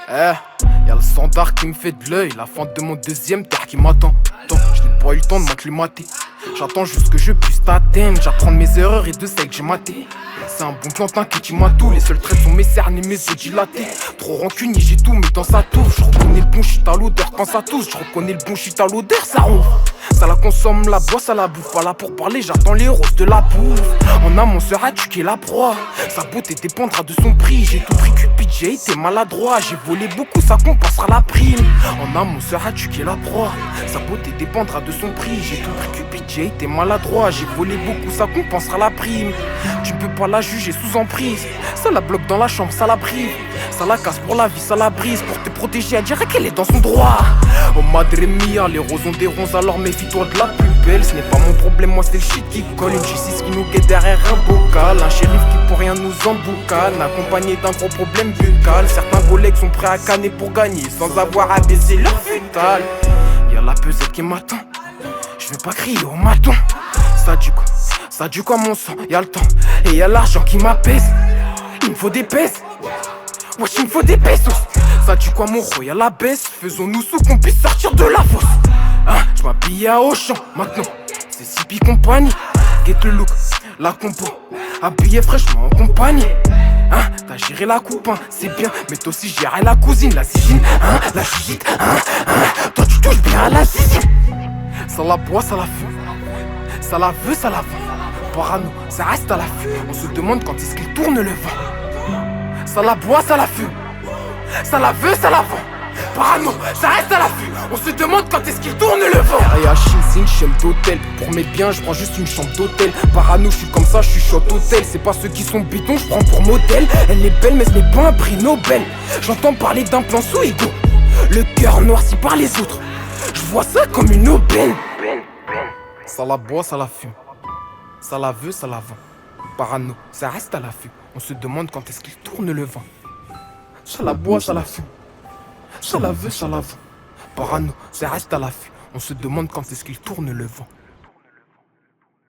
Y'a le standard qui me fait de l'œil, la fin de mon deuxième terre qui m'attend. Je n'ai pas eu le temps de m'acclimater. J'attends juste que je puisse t'atteindre. J'apprends de mes erreurs et de celles que j'ai matées. C'est un bon plantain qui tue tout. Les seuls traits sont mes cernes et mes yeux dilatés. Trop rancunier, j'ai tout mis dans sa touffe. Je reconnais le bon shit à l'odeur quand ça tousse. Je reconnais le bon shit à l'odeur, ça rouvre. Ça la consomme, la boit, ça la bouffe. Pas là pour parler, j'attends les roses de la bouffe. En amont sera tu qui est la proie. Sa beauté dépendra de son prix. J'ai tout pris Cupid, j'ai été maladroit. J'ai volé beaucoup, ça compensera la prime. En amont sera tu qui est la proie. Sa beauté dépendra de son prix. J'ai tout pris Cupid, j'ai été maladroit. J'ai volé beaucoup, ça compensera la prime. Tu ne peux pas la juger sous emprise. Ça la bloque dans la chambre, ça la prive. Ça la casse pour la vie, ça la brise. Pour te protéger, elle dirait qu'elle est dans son droit. Oh madre mia, les roses ont des ronces, alors méfie-toi de la plus belle. Ce n'est pas mon problème, moi c'est le shit qui colle. Une justice qui nous guette derrière un bocal. Un shérif qui pour rien nous emboucane, accompagné d'un gros problème buccal. Certains collègues sont prêts à canner pour gagner, sans avoir à baisser leur futal. Y'a la pesette qui m'attend, je vais pas crier au maton. Ça du quoi mon sang, y'a le temps et y'a l'argent qui m'apaise. Il me faut des pèses, wesh il me faut des pesos. Ça du quoi mon ro, y'a la baisse. Faisons-nous sous qu'on puisse sortir de la fosse. Je m'habille à Auchan, maintenant c'est Sipi compagnie. Get le look, la compo, habillé fraîchement en compagnie. T'as géré la coupe, c'est bien, mais toi aussi gérer la cousine, la zizine, la gigite, toi tu touches bien à la zizine. Ça la boit, ça la fume, ça la veut, ça la vend. Parano, ça reste à l'affût, on se demande quand est-ce qu'il tourne le vent. Ça la boit, ça la fume, ça la veut, ça la vend. Parano, ça reste à l'affût, on se demande quand est-ce qu'il tourne le vent. Yachin, c'est une chaîne d'hôtel. Pour mes biens, je prends juste une chambre d'hôtel. Parano, je suis comme ça, je suis shot hôtel. C'est pas ceux qui sont bidons, je prends pour modèle. Elle est belle, mais ce n'est pas un prix Nobel. J'entends parler d'un plan sous ego, le cœur noirci par les autres. Je vois ça comme une aubaine. Ça la boit, ça la fume, ça la veut, ça la vend. Parano, ça reste à l'affût, on se demande quand est-ce qu'il tourne le vent. Ça la boit, ça la fume, ça la veut, ça la vend. Parano, ça reste à l'affût, on se demande quand est-ce qu'il tourne le vent.